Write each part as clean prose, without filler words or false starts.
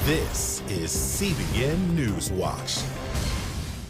This is CBN Newswatch.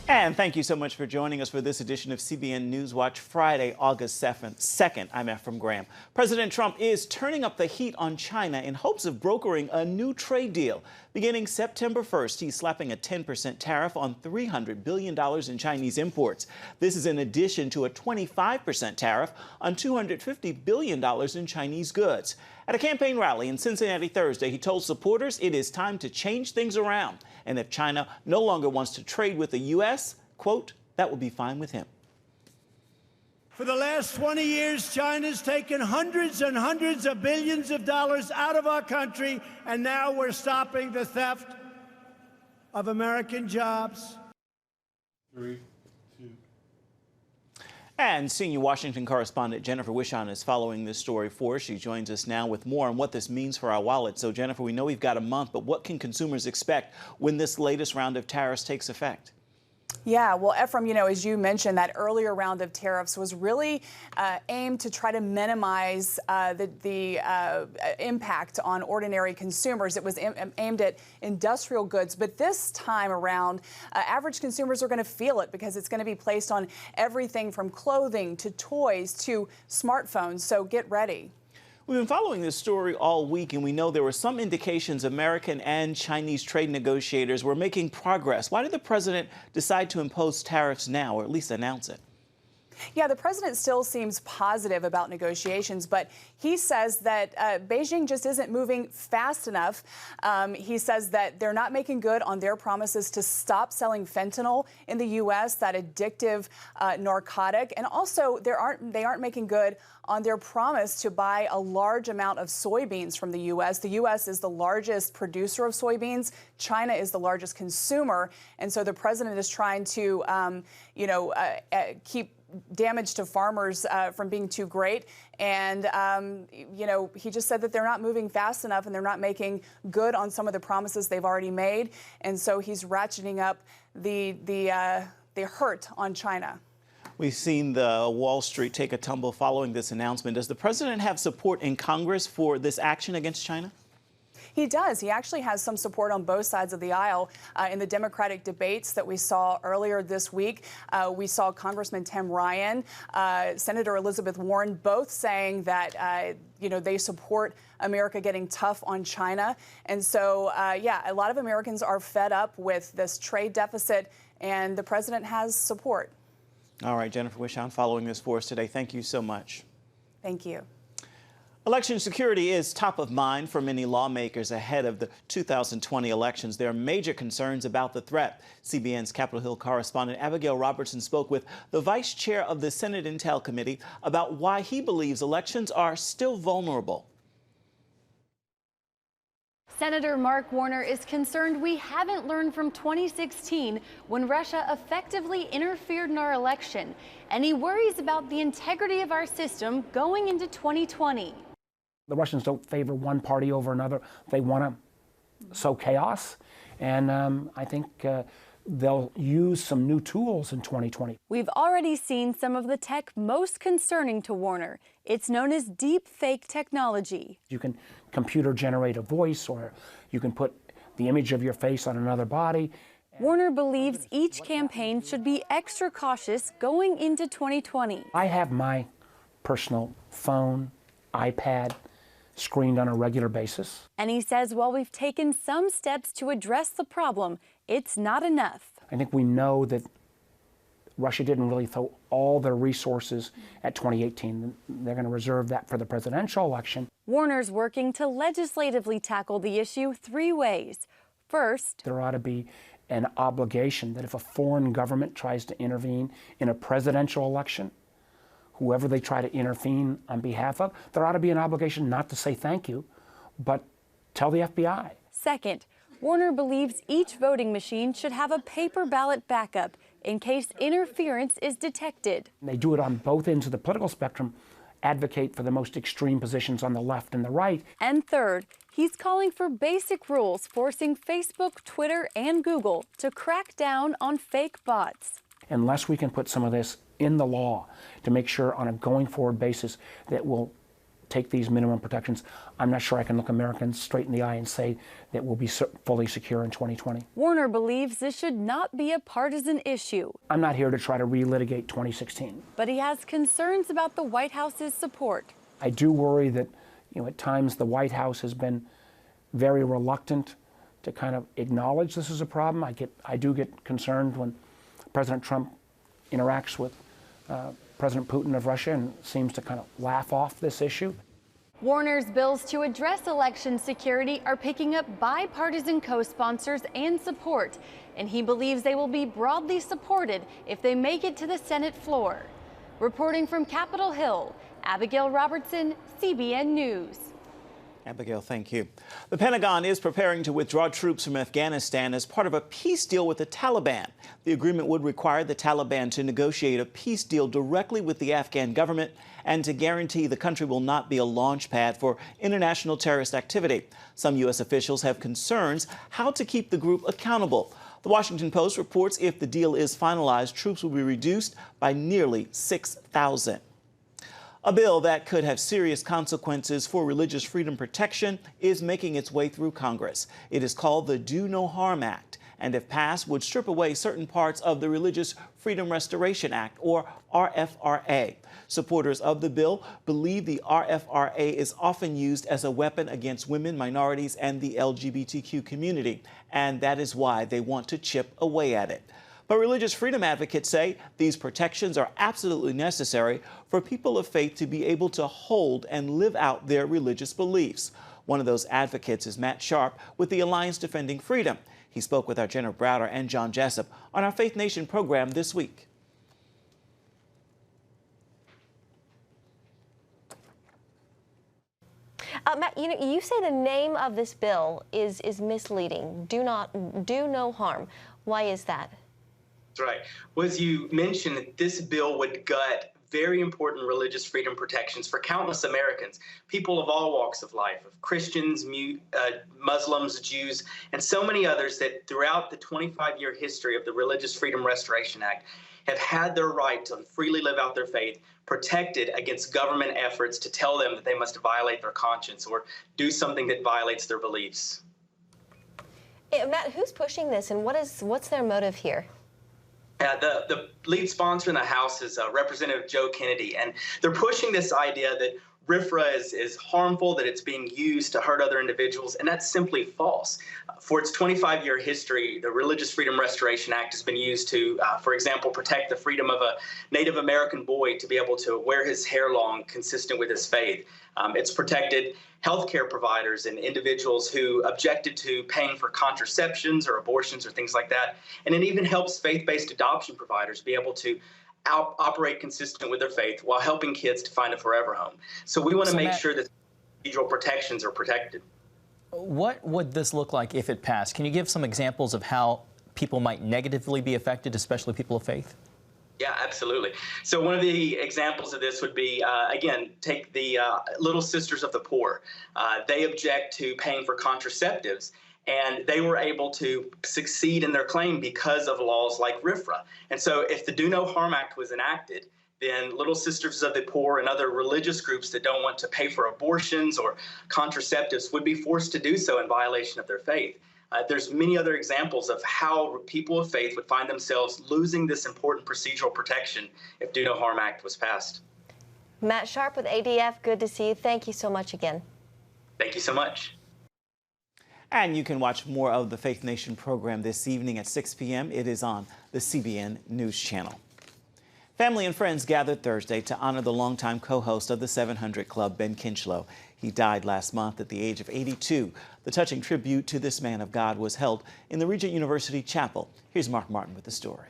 And thank you so much for joining us for this edition of CBN Newswatch, Friday, August 2nd. I'm Ephraim Graham. President Trump is turning up the heat on China in hopes of brokering a new trade deal. Beginning September 1st, he's slapping a 10% tariff on $300 billion in Chinese imports. This is in addition to a 25% tariff on $250 billion in Chinese goods. At a campaign rally in Cincinnati Thursday, he told supporters it is time to change things around. And if China no longer wants to trade with the U.S., quote, that will be fine with him. For the last 20 years, China's taken hundreds and hundreds of billions of dollars out of our country, and now we're stopping the theft of American jobs. 3, 2. And senior Washington correspondent Jennifer Wishon is following this story for us. She joins us now with more on what this means for our wallet. So, Jennifer, we know we've got a month, but what can consumers expect when this latest round of tariffs takes effect? Yeah, well, Ephraim, as you mentioned, that earlier round of tariffs was really aimed to try to minimize the impact on ordinary consumers. It was aimed at industrial goods. But this time around, average consumers are going to feel it because it's going to be placed on everything from clothing to toys to smartphones. So get ready. We've been following this story all week, and we know there were some indications American and Chinese trade negotiators were making progress. Why did the president decide to impose tariffs now, or at least announce it? Yeah, the president still seems positive about negotiations, but he says that Beijing just isn't moving fast enough. He says that they're not making good on their promises to stop selling fentanyl in the U.S., that addictive narcotic, and also they aren't making good on their promise to buy a large amount of soybeans from the U.S. The U.S. is the largest producer of soybeans. China is the largest consumer, and so the president is trying to, keep damage to farmers from being too great. And, he just said that they're not moving fast enough and they're not making good on some of the promises they've already made. And so he's ratcheting up the hurt on China. We've seen the Wall Street take a tumble following this announcement. Does the president have support in Congress for this action against China? He does. He actually has some support on both sides of the aisle. In the Democratic debates that we saw earlier this week, we saw Congressman Tim Ryan, Senator Elizabeth Warren, both saying that, they support America getting tough on China. And so, a lot of Americans are fed up with this trade deficit, and the president has support. All right, Jennifer Wishon following this for us today. Thank you so much. Thank you. Election security is top of mind for many lawmakers ahead of the 2020 elections. There are major concerns about the threat. CBN's Capitol Hill correspondent Abigail Robertson spoke with the vice chair of the Senate Intel Committee about why he believes elections are still vulnerable. Senator Mark Warner is concerned we haven't learned from 2016 when Russia effectively interfered in our election, and he worries about the integrity of our system going into 2020. The Russians don't favor one party over another. They want to sow chaos, and I think they'll use some new tools in 2020. We've already seen some of the tech most concerning to Warner. It's known as deep fake technology. You can computer generate a voice, or you can put the image of your face on another body. Warner believes each campaign should be extra cautious going into 2020. I have my personal phone, iPad, screened on a regular basis. And he says while we've taken some steps to address the problem, it's not enough. I think we know that Russia didn't really throw all their resources at 2018. They're going to reserve that for the presidential election. Warner's working to legislatively tackle the issue 3 ways. First, there ought to be an obligation that if a foreign government tries to intervene in a presidential election, whoever they try to intervene on behalf of, there ought to be an obligation not to say thank you, but tell the FBI. Second, Warner believes each voting machine should have a paper ballot backup in case interference is detected. They do it on both ends of the political spectrum, advocate for the most extreme positions on the left and the right. And third, he's calling for basic rules forcing Facebook, Twitter, and Google to crack down on fake bots. Unless we can put some of this in the law to make sure on a going forward basis that we'll take these minimum protections, I'm not sure I can look Americans straight in the eye and say that we'll be fully secure in 2020. Warner believes this should not be a partisan issue. I'm not here to try to relitigate 2016. But he has concerns about the White House's support. I do worry that, at times the White House has been very reluctant to kind of acknowledge this is a problem. I do get concerned when President Trump interacts with President Putin of Russia and seems to kind of laugh off this issue. Warner's bills to address election security are picking up bipartisan co-sponsors and support, and he believes they will be broadly supported if they make it to the Senate floor. Reporting from Capitol Hill, Abigail Robertson, CBN News. Abigail, thank you. The Pentagon is preparing to withdraw troops from Afghanistan as part of a peace deal with the Taliban. The agreement would require the Taliban to negotiate a peace deal directly with the Afghan government and to guarantee the country will not be a launch pad for international terrorist activity. Some U.S. officials have concerns how to keep the group accountable. The Washington Post reports if the deal is finalized, troops will be reduced by nearly 6,000. A bill that could have serious consequences for religious freedom protection is making its way through Congress. It is called the Do No Harm Act, and if passed, would strip away certain parts of the Religious Freedom Restoration Act, or RFRA. Supporters of the bill believe the RFRA is often used as a weapon against women, minorities, and the LGBTQ community, and that is why they want to chip away at it. But religious freedom advocates say these protections are absolutely necessary for people of faith to be able to hold and live out their religious beliefs. One of those advocates is Matt Sharp with the Alliance Defending Freedom. He spoke with our Jenna Browder and John Jessup on our Faith Nation program this week. Matt, you say the name of this bill is misleading. Do no harm. Why is that? That's right. Well, as you mentioned, this bill would gut very important religious freedom protections for countless Americans, people of all walks of life, of Christians, Muslims, Jews, and so many others that throughout the 25-year history of the Religious Freedom Restoration Act have had their right to freely live out their faith protected against government efforts to tell them that they must violate their conscience or do something that violates their beliefs. Matt, who's pushing this and what's their motive here? The lead sponsor in the House is Representative Joe Kennedy, and they're pushing this idea that RFRA is harmful, that it's being used to hurt other individuals, and that's simply false. For its 25-year history, the Religious Freedom Restoration Act has been used to, for example, protect the freedom of a Native American boy to be able to wear his hair long, consistent with his faith. It's protected healthcare providers and individuals who objected to paying for contraceptions or abortions or things like that. And it even helps faith-based adoption providers be able to operate consistent with their faith while helping kids to find a forever home. So we want to make sure that procedural protections are protected. What would this look like if it passed? Can you give some examples of how people might negatively be affected, especially people of faith? Yeah, absolutely. So one of the examples of this would be, again, take the Little Sisters of the Poor. They object to paying for contraceptives, and they were able to succeed in their claim because of laws like RFRA. And so if the Do No Harm Act was enacted, then Little Sisters of the Poor and other religious groups that don't want to pay for abortions or contraceptives would be forced to do so in violation of their faith. There's many other examples of how people of faith would find themselves losing this important procedural protection if Do No Harm Act was passed. Matt Sharp with ADF, good to see you. Thank you so much again. Thank you so much. And you can watch more of the Faith Nation program this evening at 6 p.m. It is on the CBN News Channel. Family and friends gathered Thursday to honor the longtime co-host of the 700 Club, Ben Kinchlow. He died last month at the age of 82. The touching tribute to this man of God was held in the Regent University Chapel. Here's Mark Martin with the story.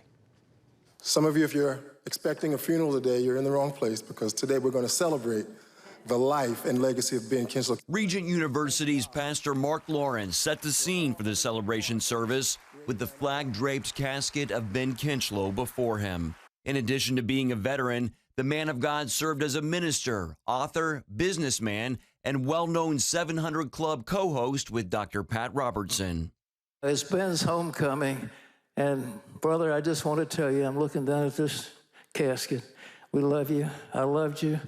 Some of you, if you're expecting a funeral today, you're in the wrong place, because today we're going to celebrate the life and legacy of Ben Kinchlow. Regent University's Pastor Mark Lawrence set the scene for the celebration service with the flag-draped casket of Ben Kinchlow before him. In addition to being a veteran, the man of God served as a minister, author, businessman, and well-known 700 Club co-host with Dr. Pat Robertson. It's Ben's homecoming, and brother, I just want to tell you, I'm looking down at this casket. We love you. I loved you.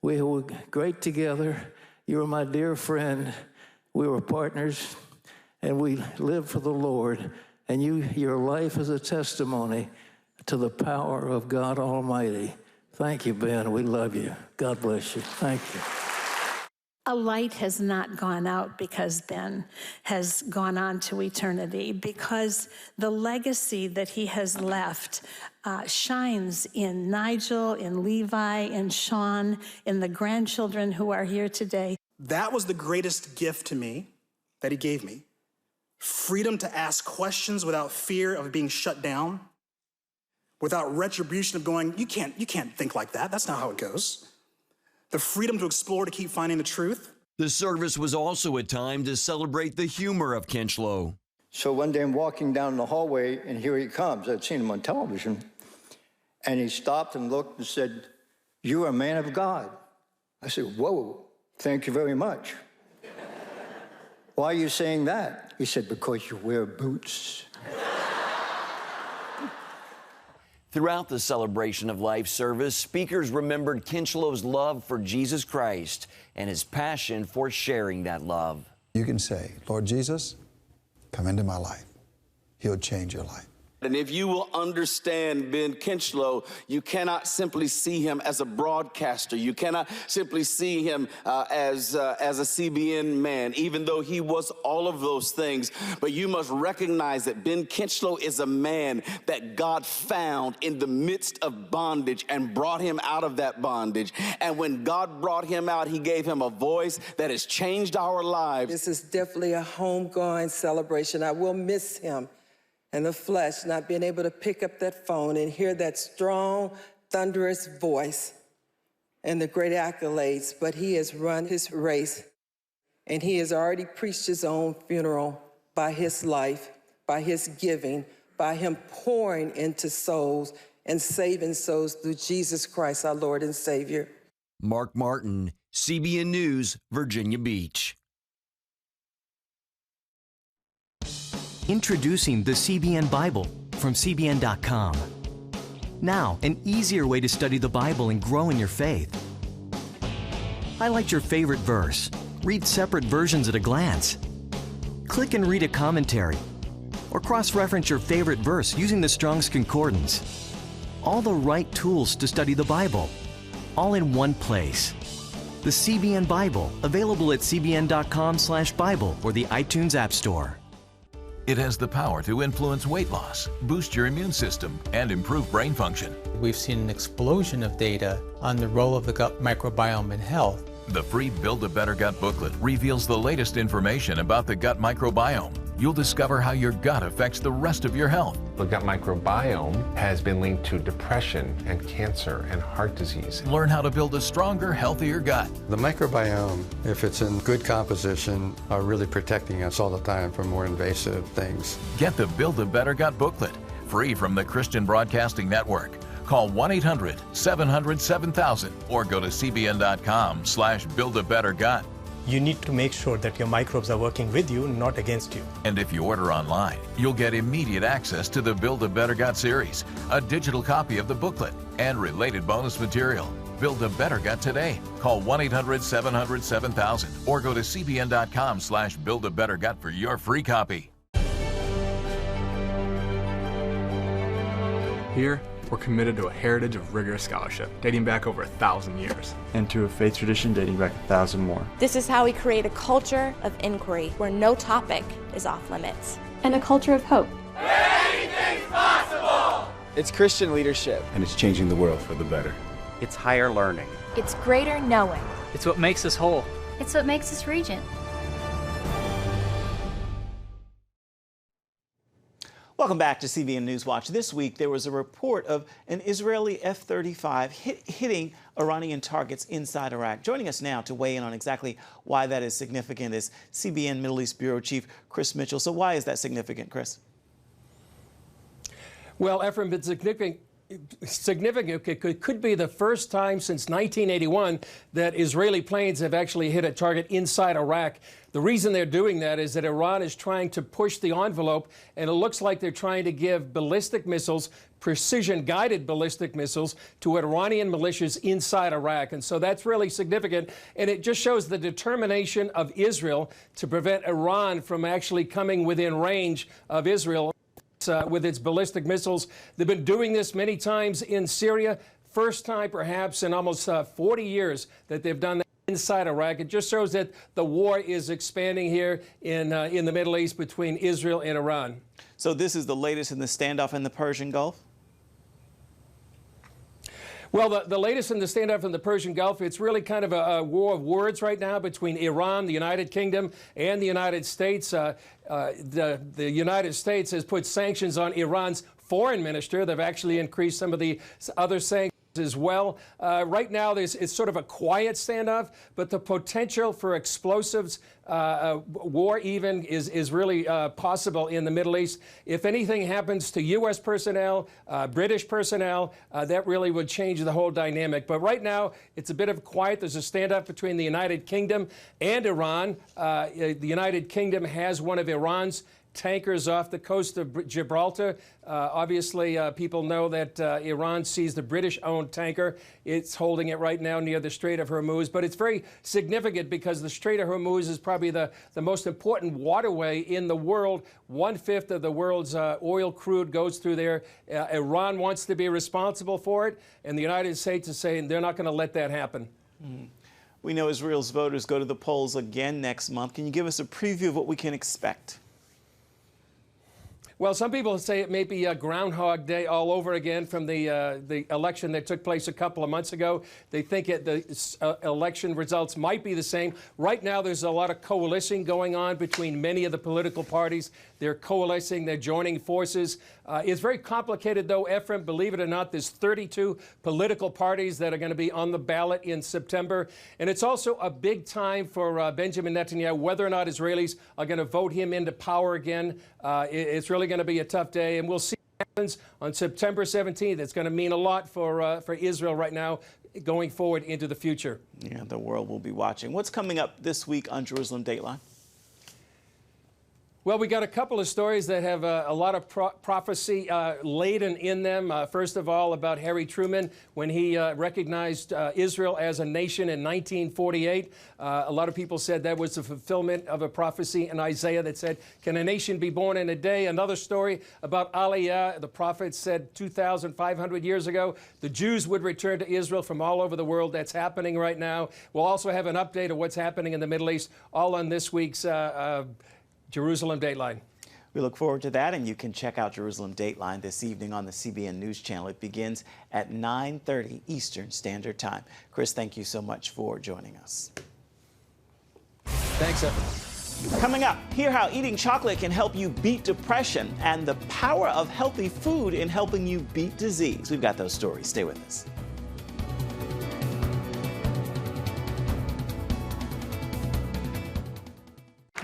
We were great together. You were my dear friend. We were partners, and we lived for the Lord. And your life is a testimony to the power of God Almighty. Thank you, Ben. We love you. God bless you. Thank you. A light has not gone out because Ben has gone on to eternity, because the legacy that he has left shines in Nigel, in Levi, in Sean, in the grandchildren who are here today. That was the greatest gift to me that he gave me. Freedom to ask questions without fear of being shut down, without retribution of going, you can't think like that. That's not how it goes. The freedom to explore, to keep finding the truth. The service was also a time to celebrate the humor of Kinchlow. So one day I'm walking down the hallway, and here he comes. I'd seen him on television. And he stopped and looked and said, "You are a man of God." I said, "Whoa, thank you very much." "Why are you saying that?" He said, "Because you wear boots." Throughout the Celebration of Life service, speakers remembered Kinchlow's love for Jesus Christ and his passion for sharing that love. You can say, "Lord Jesus, come into my life." He'll change your life. And if you will understand Ben Kinchlow, you cannot simply see him as a broadcaster. You cannot simply see him as a CBN man, even though he was all of those things. But you must recognize that Ben Kinchlow is a man that God found in the midst of bondage and brought him out of that bondage. And when God brought him out, he gave him a voice that has changed our lives. This is definitely a homegoing celebration. I will miss him in the flesh, not being able to pick up that phone and hear that strong, thunderous voice and the great accolades, but he has run his race, and he has already preached his own funeral by his life, by his giving, by him pouring into souls and saving souls through Jesus Christ, our Lord and Savior. Mark Martin, CBN News, Virginia Beach. Introducing the CBN Bible from CBN.com. Now, an easier way to study the Bible and grow in your faith. Highlight your favorite verse. Read separate versions at a glance. Click and read a commentary. Or cross-reference your favorite verse using the Strong's Concordance. All the right tools to study the Bible, all in one place. The CBN Bible, available at cbn.com/Bible or the iTunes App Store. It has the power to influence weight loss, boost your immune system, and improve brain function. We've seen an explosion of data on the role of the gut microbiome in health. The free Build a Better Gut booklet reveals the latest information about the gut microbiome. You'll discover how your gut affects the rest of your health. The gut microbiome has been linked to depression and cancer and heart disease. Learn how to build a stronger, healthier gut. The microbiome, if it's in good composition, are really protecting us all the time from more invasive things. Get the Build a Better Gut booklet, free from the Christian Broadcasting Network. Call 1-800-700-7000 or go to cbn.com/buildabettergut. You need to make sure that your microbes are working with you, not against you. And if you order online, you'll get immediate access to the Build a Better Gut series, a digital copy of the booklet, and related bonus material. Build a Better Gut today. Call 1-800-700-7000 or go to cbn.com/buildabettergut for your free copy. Here, we're committed to a heritage of rigorous scholarship dating back over 1,000 years. And to a faith tradition dating back 1,000 more. This is how we create a culture of inquiry where no topic is off limits. And a culture of hope. Anything's possible! It's Christian leadership. And it's changing the world for the better. It's higher learning. It's greater knowing. It's what makes us whole. It's what makes us Regent. Welcome back to CBN News Watch. This week, there was a report of an Israeli F-35 hitting Iranian targets inside Iraq. Joining us now to weigh in on exactly why that is significant is CBN Middle East Bureau Chief Chris Mitchell. So why is that significant, Chris? Well, Ephraim, it's significant significant. It could be the first time since 1981 that Israeli planes have actually hit a target inside Iraq. The reason they're doing that is that Iran is trying to push the envelope, and it looks like they're trying to give ballistic missiles, precision-guided ballistic missiles, to Iranian militias inside Iraq. And so that's really significant, and it just shows the determination of Israel to prevent Iran from actually coming within range of Israel with its ballistic missiles. They've been doing this many times in Syria. First time, perhaps, in almost 40 years that they've done that inside Iraq. It just shows that the war is expanding here in the Middle East between Israel and Iran. So this is the latest in the standoff in the Persian Gulf? Well, the latest in the standoff in the Persian Gulf, it's really kind of a war of words right now between Iran, the United Kingdom, and the United States. The United States has put sanctions on Iran's foreign minister. They've actually increased some of the other sanctions as well. Right now, it's sort of a quiet standoff, but the potential for explosives, war even, is really possible in the Middle East. If anything happens to U.S. personnel, British personnel, that really would change the whole dynamic. But right now, it's a bit of quiet. There's a standoff between the United Kingdom and Iran. The United Kingdom has one of Iran's tankers off the coast of Gibraltar. Obviously, people know that Iran seized the British-owned tanker. It's holding it right now near the Strait of Hormuz. But it's very significant because the Strait of Hormuz is probably the most important waterway in the world. 1/5 of the world's oil crude goes through there. Iran wants to be responsible for it, and the United States is saying they're not going to let that happen. We know Israel's voters go to the polls again next month. Can you give us a preview of what we can expect? Well, some people say it may be a Groundhog Day all over again from the election that took place a couple of months ago. They think the election results might be the same. Right now, there's a lot of coalescing going on between many of the political parties. They're coalescing, they're joining forces. It's very complicated, though, Ephraim. Believe it or not, there's 32 political parties that are going to be on the ballot in September. And it's also a big time for Benjamin Netanyahu, whether or not Israelis are going to vote him into power again. It's really going to be a tough day, and we'll see what happens on September 17th. It's going to mean a lot for Israel right now going forward into the future. Yeah, the world will be watching. What's coming up this week on Jerusalem Dateline? Well, we got a couple of stories that have a lot of prophecy laden in them. First of all, about Harry Truman, when he recognized Israel as a nation in 1948. A lot of people said that was the fulfillment of a prophecy in Isaiah that said, can a nation be born in a day? Another story about Aliyah. The prophet said 2,500 years ago, the Jews would return to Israel from all over the world. That's happening right now. We'll also have an update of what's happening in the Middle East, all on this week's Jerusalem Dateline. We look forward to that, and you can check out Jerusalem Dateline this evening on the CBN News Channel. It begins at 9:30 Eastern Standard Time. Chris, thank you so much for joining us. Thanks, Evan. Coming up, hear how eating chocolate can help you beat depression and the power of healthy food in helping you beat disease. We've got those stories. Stay with us.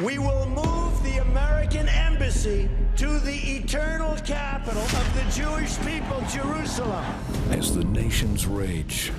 We will move the American embassy to the eternal capital of the Jewish people, Jerusalem. As the nations rage,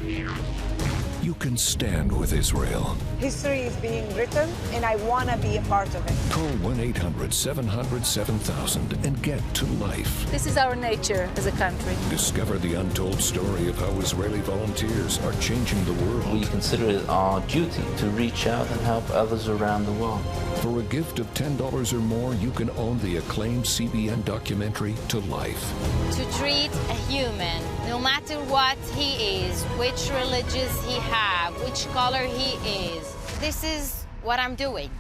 you can stand with Israel. History is being written, and I want to be a part of it. Call 1-800-700-7000 and get to life. This is our nature as a country. Discover the untold story of how Israeli volunteers are changing the world. We consider it our duty to reach out and help others around the world. For a gift of $10 or more, you can own the acclaimed CBN documentary To Life. To treat a human, no matter what he is, which religion he has, which color he is, this is what I'm doing.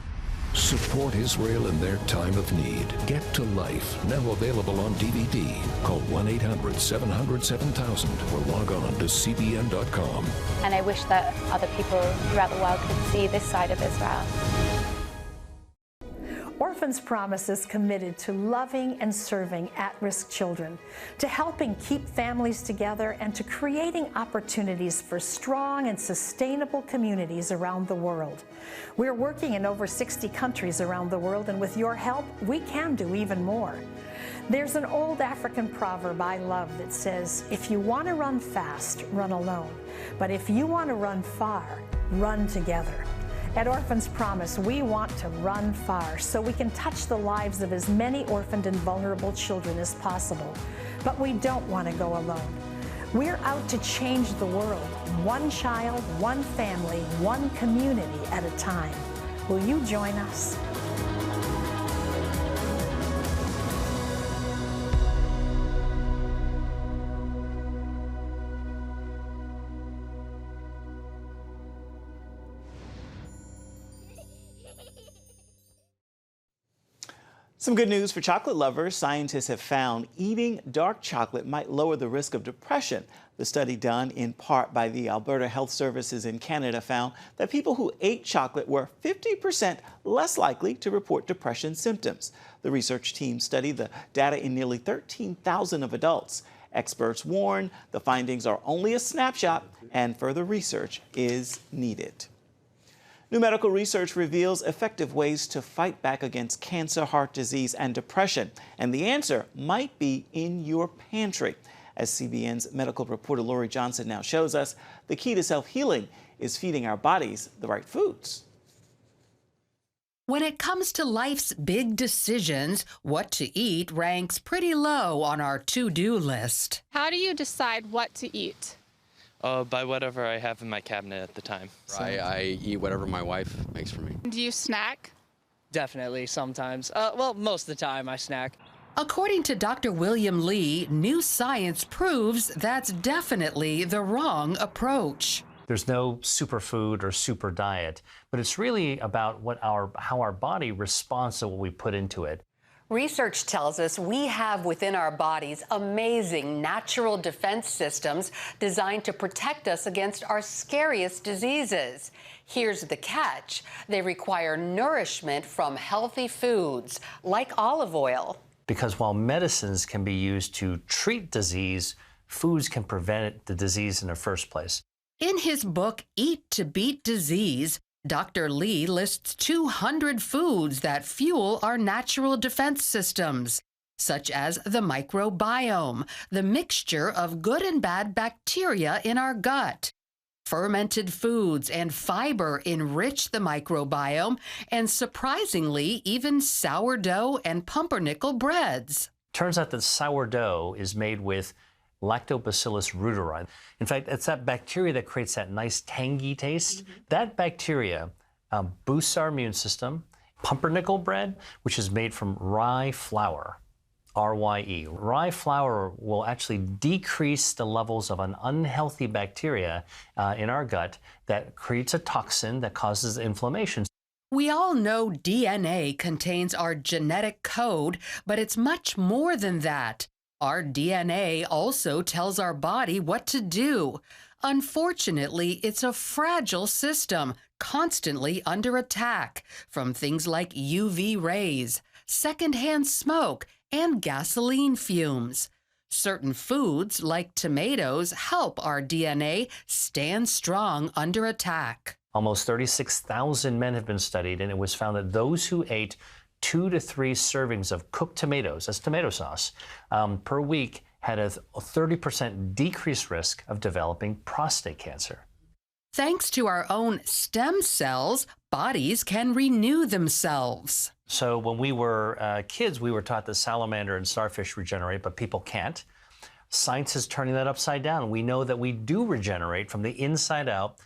Support Israel in their time of need. Get to Life, now available on DVD. Call 1-800-700-7000 or log on to cbn.com. And I wish that other people throughout the world could see this side of Israel. Orphans Promise is committed to loving and serving at-risk children, to helping keep families together, and to creating opportunities for strong and sustainable communities around the world. We're working in over 60 countries around the world, and with your help, we can do even more. There's an old African proverb I love that says, if you want to run fast, run alone. But if you want to run far, run together. At Orphans Promise, we want to run far so we can touch the lives of as many orphaned and vulnerable children as possible. But we don't want to go alone. We're out to change the world, one child, one family, one community at a time. Will you join us? Some good news for chocolate lovers. Scientists have found eating dark chocolate might lower the risk of depression. The study done in part by the Alberta Health Services in Canada found that people who ate chocolate were 50% less likely to report depression symptoms. The research team studied the data in nearly 13,000 of adults. Experts warn the findings are only a snapshot and further research is needed. New medical research reveals effective ways to fight back against cancer, heart disease, and depression. And the answer might be in your pantry. As CBN's medical reporter Lori Johnson now shows us, the key to self-healing is feeding our bodies the right foods. When it comes to life's big decisions, what to eat ranks pretty low on our to-do list. How do you decide what to eat? By whatever I have in my cabinet at the time. I eat whatever my wife makes for me. Do you snack? Definitely, sometimes. Well, most of the time I snack. According to Dr. William Lee, new science proves that's definitely the wrong approach. There's no superfood or super diet, but it's really about how our body responds to what we put into it. Research tells us we have within our bodies amazing natural defense systems designed to protect us against our scariest diseases. Here's the catch. They require nourishment from healthy foods, like olive oil. Because while medicines can be used to treat disease, foods can prevent the disease in the first place. In his book, Eat to Beat Disease, Dr. Lee lists 200 foods that fuel our natural defense systems, such as the microbiome, the mixture of good and bad bacteria in our gut. Fermented foods and fiber enrich the microbiome, and surprisingly, even sourdough and pumpernickel breads. Turns out that sourdough is made with Lactobacillus reuteri. In fact, it's that bacteria that creates that nice tangy taste. That bacteria boosts our immune system. Pumpernickel bread, which is made from rye flour, R-Y-E. Rye flour will actually decrease the levels of an unhealthy bacteria in our gut that creates a toxin that causes inflammation. We all know DNA contains our genetic code, but it's much more than that. Our DNA also tells our body what to do. Unfortunately, it's a fragile system, constantly under attack from things like UV rays, secondhand smoke, and gasoline fumes. Certain foods, like tomatoes, help our DNA stand strong under attack. Almost 36,000 men have been studied, and it was found that those who ate 2 to 3 servings of cooked tomatoes, that's tomato sauce, per week had a 30% decreased risk of developing prostate cancer. Thanks to our own stem cells, bodies can renew themselves. So when we were kids, we were taught that salamander and starfish regenerate, but people can't. Science is turning that upside down. We know that we do regenerate from the inside out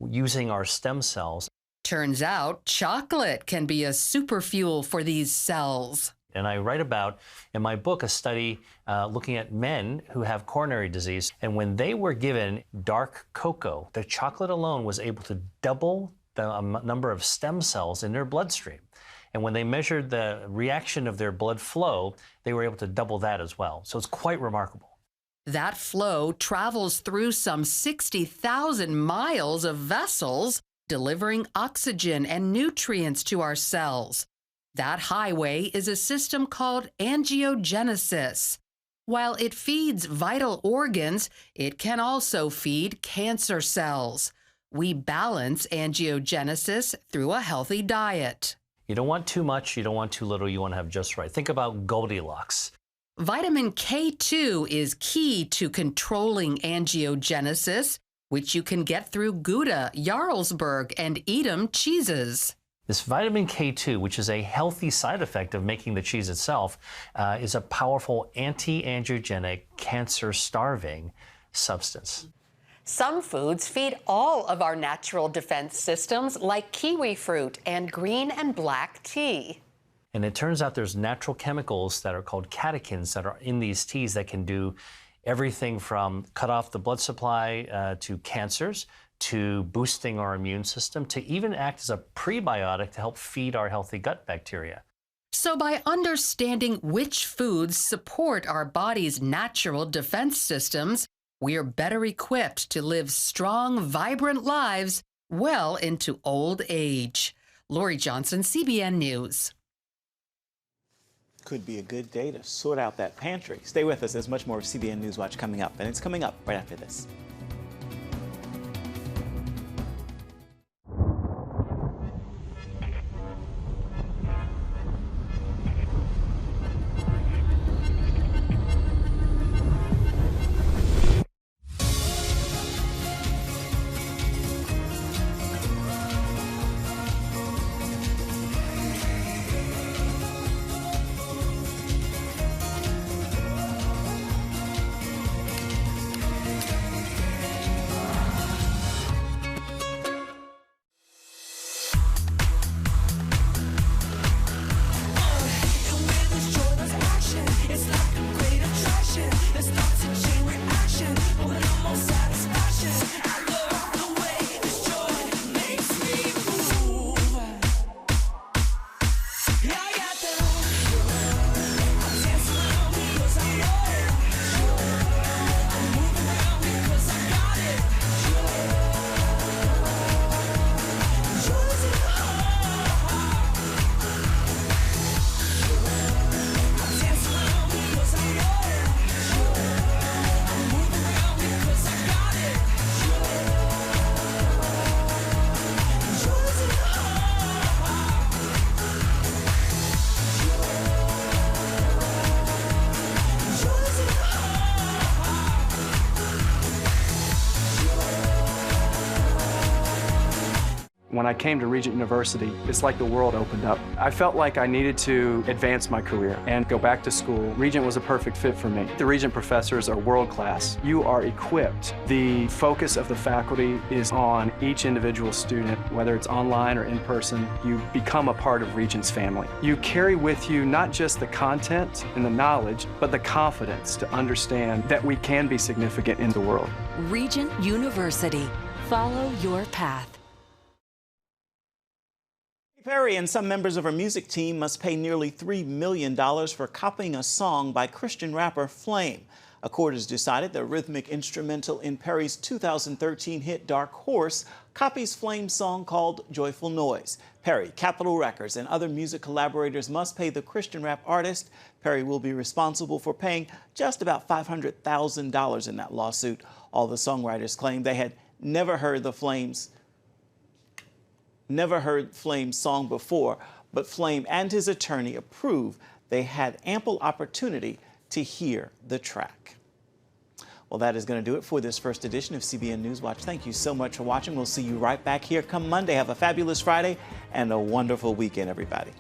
using our stem cells. Turns out chocolate can be a super fuel for these cells. And I write about, in my book, a study looking at men who have coronary disease. And when they were given dark cocoa, the chocolate alone was able to double the number of stem cells in their bloodstream. And when they measured the reaction of their blood flow, they were able to double that as well. So it's quite remarkable. That flow travels through some 60,000 miles of vessels, delivering oxygen and nutrients to our cells. That highway is a system called angiogenesis. While it feeds vital organs, it can also feed cancer cells. We balance angiogenesis through a healthy diet. You don't want too much, you don't want too little, you want to have just right. Think about Goldilocks. Vitamin K2 is key to controlling angiogenesis, which you can get through Gouda, Jarlsberg, and Edam cheeses. This vitamin K2, which is a healthy side effect of making the cheese itself, is a powerful anti-angiogenic, cancer-starving substance. Some foods feed all of our natural defense systems, like kiwi fruit and green and black tea. And it turns out there's natural chemicals that are called catechins that are in these teas that can do everything from cut off the blood supply to cancers, to boosting our immune system, to even act as a prebiotic to help feed our healthy gut bacteria. So by understanding which foods support our body's natural defense systems, we're better equipped to live strong, vibrant lives well into old age. Lori Johnson, CBN News. Could be a good day to sort out that pantry. Stay with us. There's much more of CBN News Watch coming up, and it's coming up right after this. When I came to Regent University, it's like the world opened up. I felt like I needed to advance my career and go back to school. Regent was a perfect fit for me. The Regent professors are world class. You are equipped. The focus of the faculty is on each individual student, whether it's online or in person. You become a part of Regent's family. You carry with you not just the content and the knowledge, but the confidence to understand that we can be significant in the world. Regent University. Follow your path. Perry and some members of her music team must pay nearly $3 million for copying a song by Christian rapper Flame. A court has decided the rhythmic instrumental in Perry's 2013 hit Dark Horse copies Flame's song called Joyful Noise. Perry, Capitol Records, and other music collaborators must pay the Christian rap artist. Perry will be responsible for paying just about $500,000 in that lawsuit. All the songwriters claim they had never heard Flame's song before, but Flame and his attorney approve they had ample opportunity to hear the track. Well, that is going to do it for this first edition of CBN News Watch. Thank you so much for watching. We'll see you right back here come Monday. Have a fabulous Friday and a wonderful weekend, everybody.